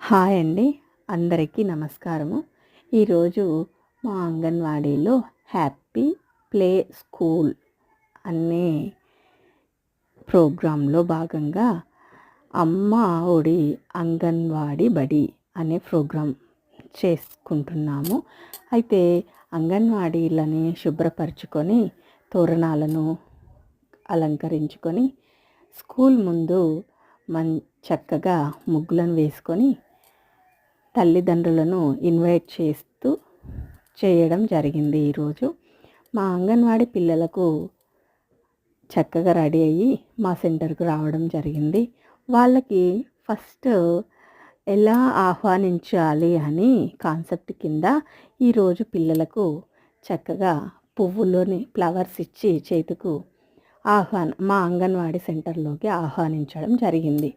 Hi అండి. అందరికీ నమస్కారము. ఈరోజు మా అంగన్వాడీలో హ్యాపీ ప్లే స్కూల్ అనే ప్రోగ్రాంలో భాగంగా అమ్మ ఒడి అంగన్వాడీ బడి అనే ప్రోగ్రాం చేసుకుంటున్నాము. అయితే అంగన్వాడీలని శుభ్రపరచుకొని తోరణాలను అలంకరించుకొని స్కూల్ ముందు చక్కగా ముగ్గులను వేసుకొని తల్లిదండ్రులను ఇన్వైట్ చేస్తూ చేయడం జరిగింది. ఈరోజు మా అంగన్వాడీ పిల్లలకు చక్కగా రెడీ అయ్యి మా సెంటర్కు రావడం జరిగింది. వాళ్ళకి ఫస్ట్ ఎలా ఆహ్వానించాలి అని కాన్సెప్ట్ కింద ఈరోజు పిల్లలకు చక్కగా పువ్వులోని ఫ్లవర్స్ ఇచ్చి చేతుకు మా అంగన్వాడీ సెంటర్లోకి ఆహ్వానించడం జరిగింది.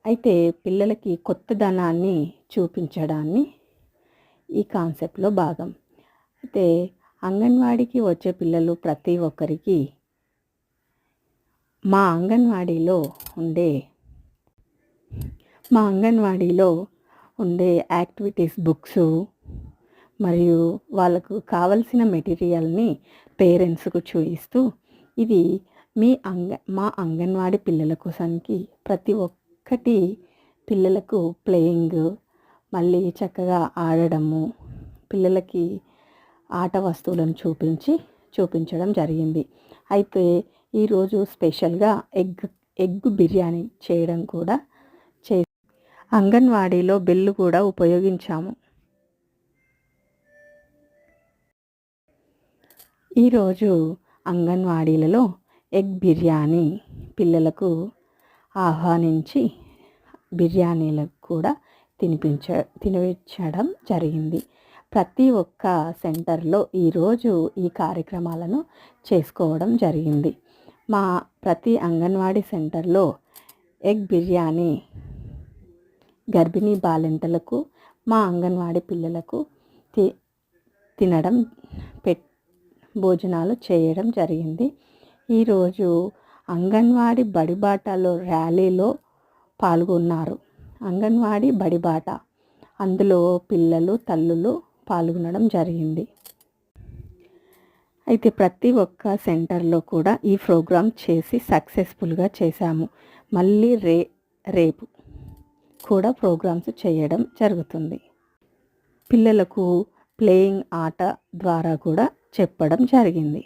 అయితే పిల్లలకి కొత్తదనాన్ని చూపించడాన్ని ఈ కాన్సెప్ట్లో భాగం. అయితే అంగన్వాడీకి వచ్చే పిల్లలు ప్రతి ఒక్కరికి మా అంగన్వాడీలో ఉండే యాక్టివిటీస్ బుక్స్ మరియు వాళ్ళకు కావలసిన మెటీరియల్ని పేరెంట్స్కు చూపిస్తూ ఇది మా అంగన్వాడీ పిల్లల కోసానికి ప్రతి ఒక్కటి పిల్లలకు ప్లేయింగ్, మళ్ళీ చక్కగా ఆడడము, పిల్లలకి ఆట వస్తువులను చూపించడం జరిగింది. అయితే ఈరోజు స్పెషల్గా ఎగ్ బిర్యానీ చేయడం కూడా అంగన్వాడీలో బెల్లు కూడా ఉపయోగించాము. ఈరోజు అంగన్వాడీలలో ఎగ్ బిర్యానీ పిల్లలకు ఆహ్వానించి బిర్యానీలకు కూడా తినిపించడం జరిగింది. ప్రతి ఒక్క సెంటర్లో ఈరోజు ఈ కార్యక్రమాలను చేసుకోవడం జరిగింది. మా ప్రతి అంగన్వాడీ సెంటర్లో ఎగ్ బిర్యానీ గర్భిణీ బాలింతలకు మా అంగన్వాడీ పిల్లలకు తినడం భోజనాలు చేయడం జరిగింది. ఈరోజు అంగన్వాడీ బడిబాటలో ర్యాలీలో పాల్గొన్నారు. అంగన్వాడీ బడిబాట అందులో పిల్లలు తల్లులు పాల్గొనడం జరిగింది. అయితే ప్రతి ఒక్క సెంటర్లో కూడా ఈ ప్రోగ్రాం చేసి సక్సెస్ఫుల్గా చేశాము. మళ్ళీ రేపు కూడా ప్రోగ్రామ్స్ చేయడం జరుగుతుంది. పిల్లలకు ప్లేయింగ్ ఆట ద్వారా కూడా చెప్పడం జరిగింది.